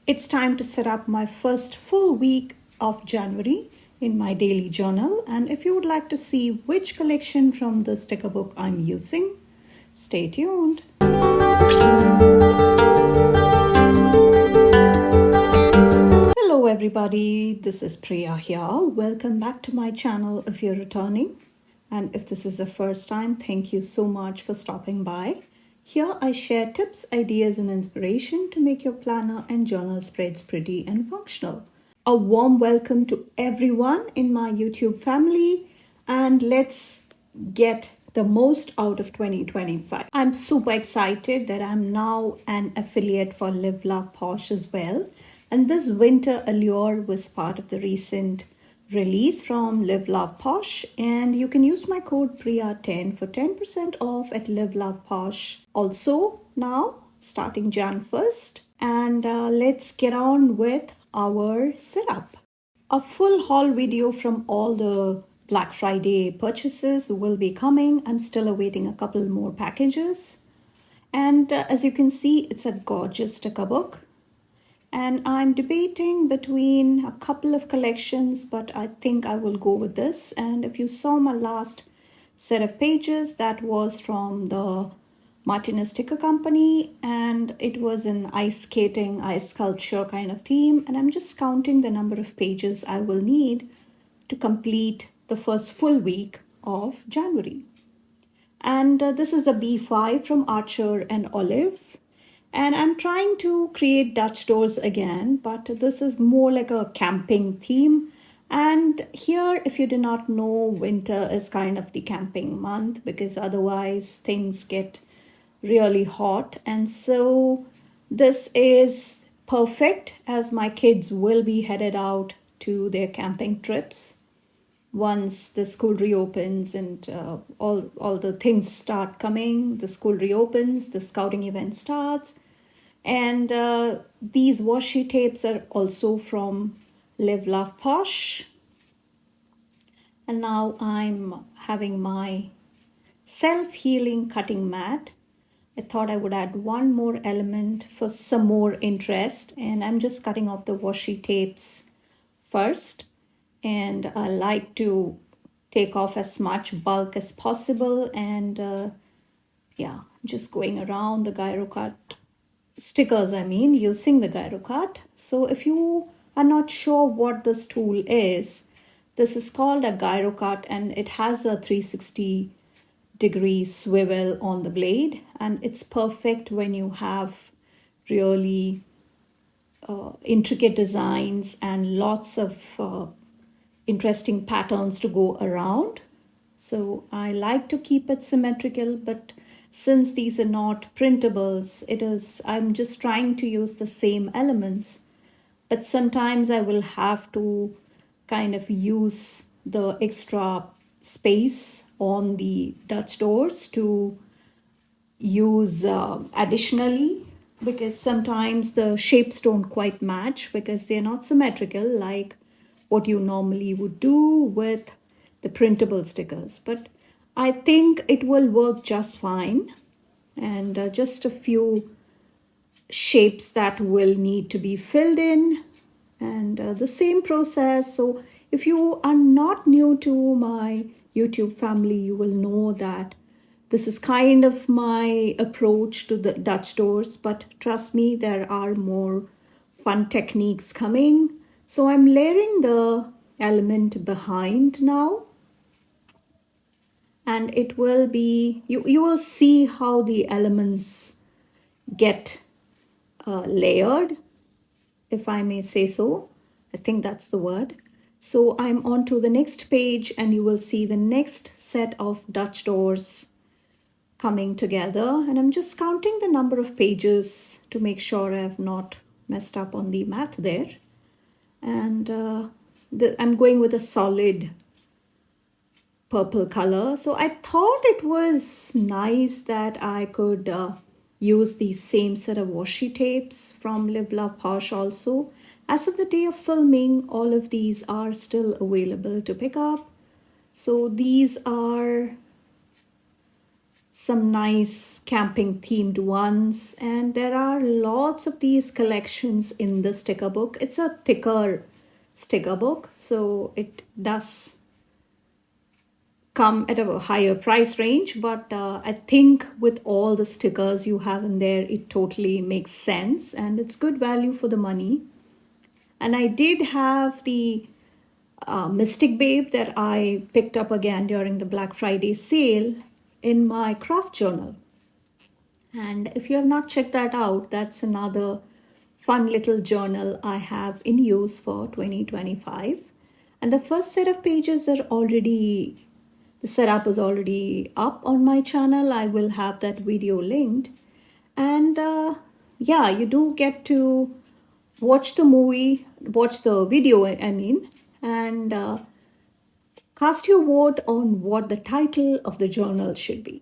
It's time to set up my first full week of January in my daily journal. And if you would like to see which collection from the sticker book I'm using, stay tuned. Hello everybody, this is Priya here. Welcome back to my channel if you're returning. And if this is the first time, thank you so much for stopping by. Here I share tips, ideas and inspiration to make your planner and journal spreads pretty and functional. A warm welcome to everyone in my YouTube family, and let's get the most out of 2025. I'm super excited that I'm now an affiliate for Live Love Posh as well. And this winter allure was part of the recent release from Live Love Posh, and you can use my code Priya10 for 10% off at Live Love Posh. Also, now starting Jan 1st, and let's get on with our setup. A full haul video from all the Black Friday purchases will be coming. I'm still awaiting a couple more packages, and as you can see, it's a gorgeous sticker book. And I'm debating between a couple of collections, but I think I will go with this. And if you saw my last set of pages, that was from the Martinez Sticker Company, and it was an ice skating, ice sculpture kind of theme. And I'm just counting the number of pages I will need to complete the first full week of January. And this is the B5 from Archer and Olive. And I'm trying to create Dutch doors again, but this is more like a camping theme. And here, if you do not know, winter is kind of the camping month because otherwise things get really hot. And so this is perfect as my kids will be headed out to their camping trips once the school reopens and all the things start coming. The school reopens, the scouting event starts. And these washi tapes are also from Live Love Posh. And now I'm having my self-healing cutting mat. I thought I would add one more element for some more interest. And I'm just cutting off the washi tapes first. And I like to take off as much bulk as possible. And just going around the gyro cut stickers, using the gyro cut. So if you are not sure what this tool is, this is called a gyro cut, and it has a 360-degree swivel on the blade, and it's perfect when you have really intricate designs and lots of interesting patterns to go around. So I like to keep it symmetrical, but since these are not printables, I'm just trying to use the same elements. But sometimes I will have to kind of use the extra space on the Dutch doors to use additionally, because sometimes the shapes don't quite match because they're not symmetrical like what you normally would do with the printable stickers. But I think it will work just fine, and just a few shapes that will need to be filled in, and the same process. So if you are not new to my YouTube family, you will know that this is kind of my approach to the Dutch doors, but trust me, there are more fun techniques coming. So I'm layering the element behind now. And it will be, you will see how the elements get layered, if I may say so. I think that's the word. So I'm on to the next page, and you will see the next set of Dutch doors coming together. And I'm just counting the number of pages to make sure I have not messed up on the math there. And I'm going with a solid purple color. So I thought it was nice that I could use the same set of washi tapes from Live Love Posh also. As of the day of filming, all of these are still available to pick up. So these are some nice camping themed ones, and there are lots of these collections in the sticker book. It's a thicker sticker book, so it does come at a higher price range, but I think with all the stickers you have in there, it totally makes sense and it's good value for the money. And I did have the Mystic Babe that I picked up again during the Black Friday sale in my craft journal. And if you have not checked that out, that's another fun little journal I have in use for 2025. And the first set of pages are already, the setup is already up on my channel. I will have that video linked. And yeah, you do get to watch the video, I mean, and cast your vote on what the title of the journal should be.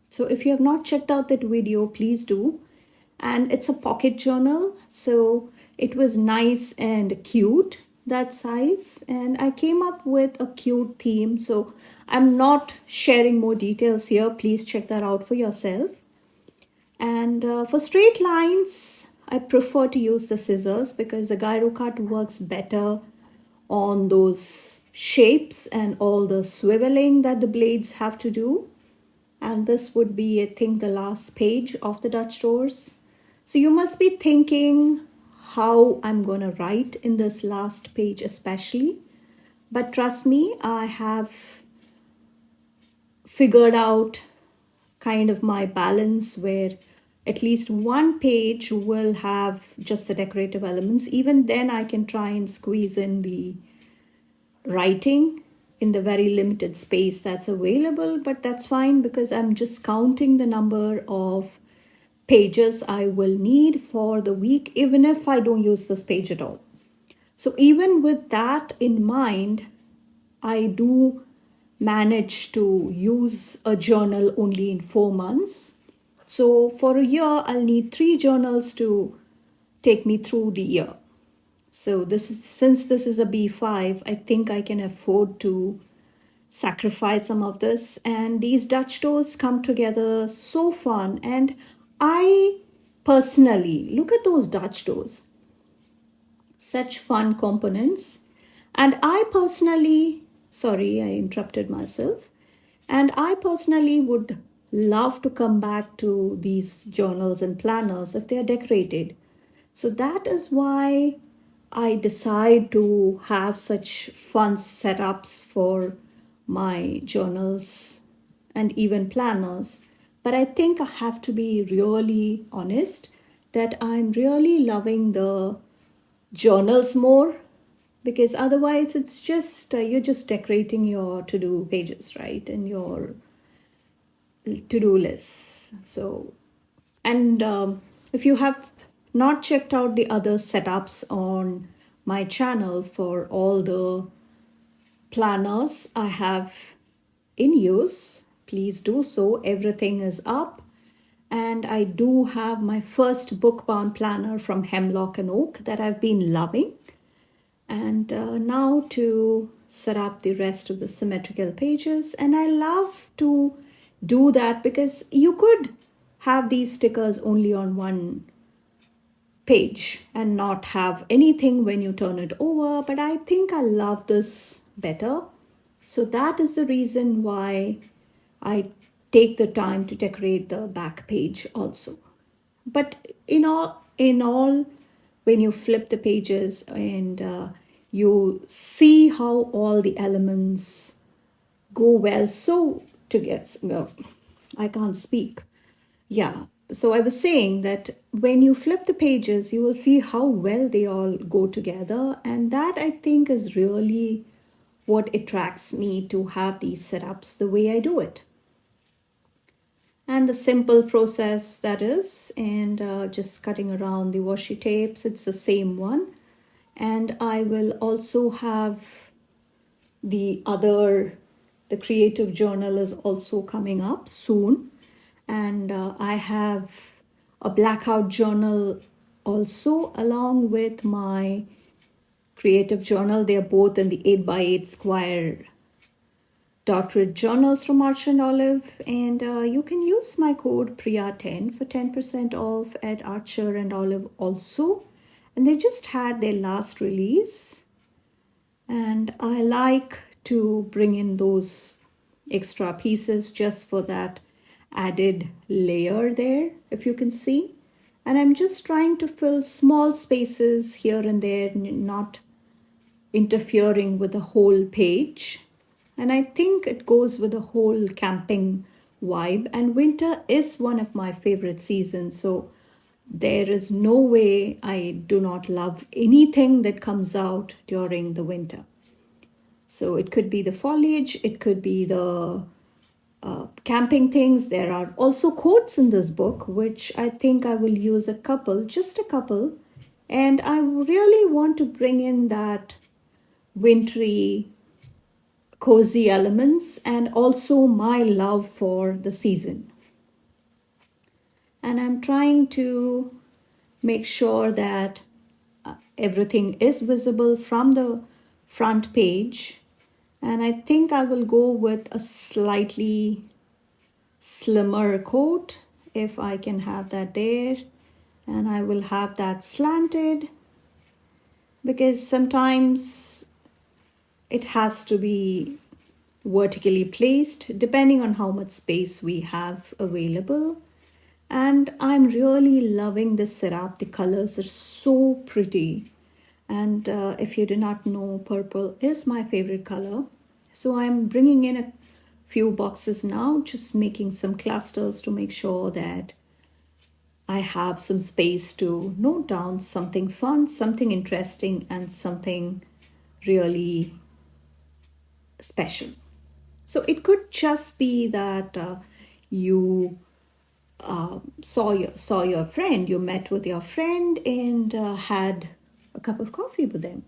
So if you have not checked out that video, please do. And it's a pocket journal, so it was nice and cute, that size. And I came up with a cute theme, so I'm not sharing more details here. Please check that out for yourself. And for straight lines, I prefer to use the scissors because the gyro cut works better on those shapes and all the swiveling that the blades have to do. And this would be, I think, the last page of the Dutch doors. So you must be thinking how I'm going to write in this last page especially. But trust me, I have figured out kind of my balance where at least one page will have just the decorative elements. Even then I can try and squeeze in the writing in the very limited space that's available, but that's fine because I'm just counting the number of pages I will need for the week, even if I don't use this page at all. So even with that in mind, I do manage to use a journal only in 4 months. So for a year, I'll need 3 journals to take me through the year. So since this is a B5, I think I can afford to sacrifice some of this. And these Dutch doors come together so fun. And I personally, look at those Dutch doors. Such fun components. And I personally, sorry, I interrupted myself. And I personally would love to come back to these journals and planners if they are decorated. So that is why I decide to have such fun setups for my journals and even planners. But I think I have to be really honest that I'm really loving the journals more, because otherwise it's just you're just decorating your to-do pages, right, and your to-do lists. So, and if you have not checked out the other setups on my channel for all the planners I have in use, please do so. Everything is up. And I do have my first book-bound planner from Hemlock and Oak that I've been loving. And now to set up the rest of the symmetrical pages. And I love to do that because you could have these stickers only on one page and not have anything when you turn it over. But I think I love this better. So that is the reason why I take the time to decorate the back page also. But in all, when you flip the pages and you see how all the elements go well so together. No, I can't speak. Yeah. So I was saying that when you flip the pages, you will see how well they all go together. And that I think is really what attracts me to have these setups the way I do it. And the simple process that is, and just cutting around the washi tapes, it's the same one. And I will also have the creative journal is also coming up soon. And I have a blackout journal also along with my creative journal. They're both in the 8x8 square doctorate journals from Archer and Olive, and you can use my code Priya10 for 10% off at Archer and Olive also. And they just had their last release, and I like to bring in those extra pieces just for that added layer there, if you can see. And I'm just trying to fill small spaces here and there, not interfering with the whole page. And I think it goes with the whole camping vibe. And winter is one of my favorite seasons. So there is no way I do not love anything that comes out during the winter. So it could be the foliage, it could be the camping things. There are also quotes in this book, which I think I will use a couple, just a couple. And I really want to bring in that wintry, cozy elements and also my love for the season. And I'm trying to make sure that everything is visible from the front page. And I think I will go with a slightly slimmer coat if I can have that there. And I will have that slanted because sometimes it has to be vertically placed depending on how much space we have available. And I'm really loving this setup. The colors are so pretty. And if you do not know, purple is my favorite color. So I'm bringing in a few boxes now, just making some clusters to make sure that I have some space to note down something fun, something interesting, and something really special. So it could just be that you saw your friend, you met with your friend and had a cup of coffee with them,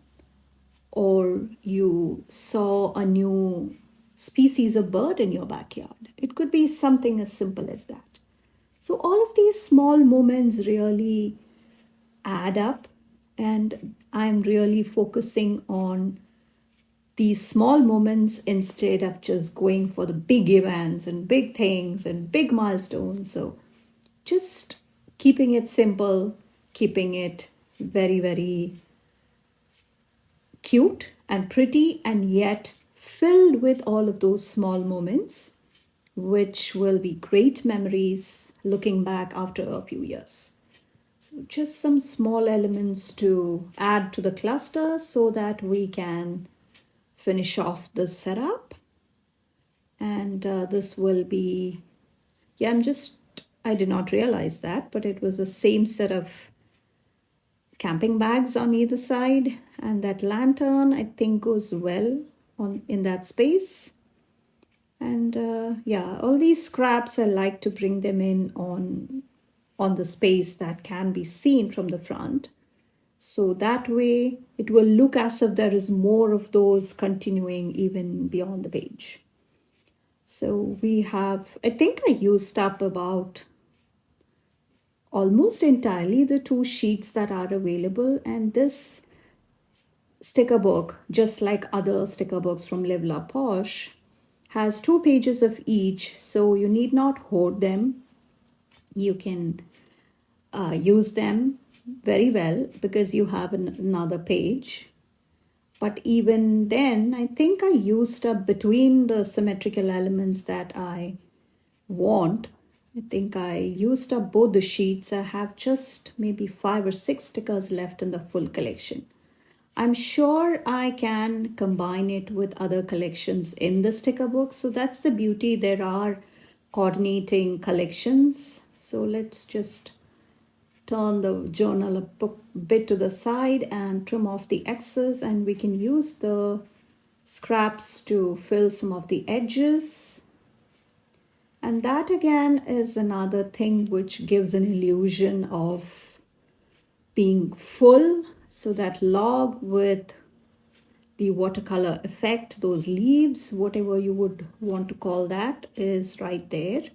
or you saw a new species of bird in your backyard. It could be something as simple as that. So all of these small moments really add up, and I'm really focusing on these small moments instead of just going for the big events and big things and big milestones. So just keeping it simple, keeping it very, very cute and pretty, and yet filled with all of those small moments, which will be great memories looking back after a few years. So just some small elements to add to the cluster so that we can finish off the setup. And this will be, yeah, I did not realize that, but it was the same set of camping bags on either side, and that lantern I think goes well on in that space. And yeah, all these scraps I like to bring them in on the space that can be seen from the front, so that way it will look as if there is more of those continuing even beyond the page. So we have, I think I used up about almost entirely the 2 sheets that are available, and this sticker book, just like other sticker books from Live La Posh, has 2 pages of each, so you need not hoard them. You can use them very well because you have another page. But even then, I think I used up between the symmetrical elements that I want. I think I used up both the sheets. I have just maybe 5 or 6 stickers left in the full collection. I'm sure I can combine it with other collections in the sticker book. So that's the beauty. There are coordinating collections. So let's just turn the journal a bit to the side and trim off the excess, and we can use the scraps to fill some of the edges. And that again is another thing which gives an illusion of being full. So that log with the watercolor effect, those leaves, whatever you would want to call that, is right there.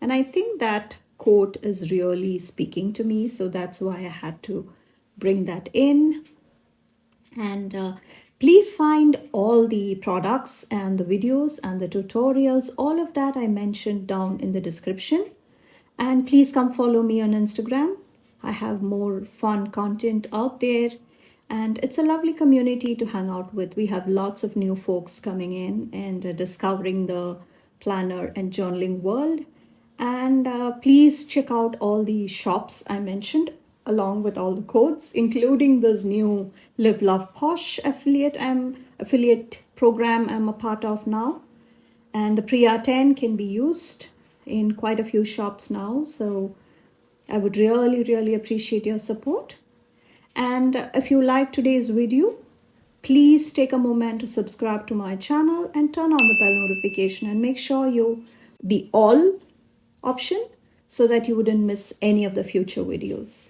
And I think that quote is really speaking to me, so that's why I had to bring that in. And Please find all the products and the videos and the tutorials, all of that I mentioned down in the description. And please come follow me on Instagram. I have more fun content out there, and it's a lovely community to hang out with. We have lots of new folks coming in and discovering the planner and journaling world. And please check out all the shops I mentioned along with all the codes, including this new Live Love Posh affiliate program I'm a part of now. And the Priya 10 can be used in quite a few shops now. So I would really appreciate your support. And if you like today's video, please take a moment to subscribe to my channel and turn on the bell notification and make sure you the all option so that you wouldn't miss any of the future videos.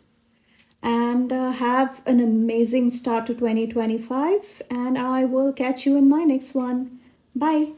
And have an amazing start to 2025, and I will catch you in my next one. Bye.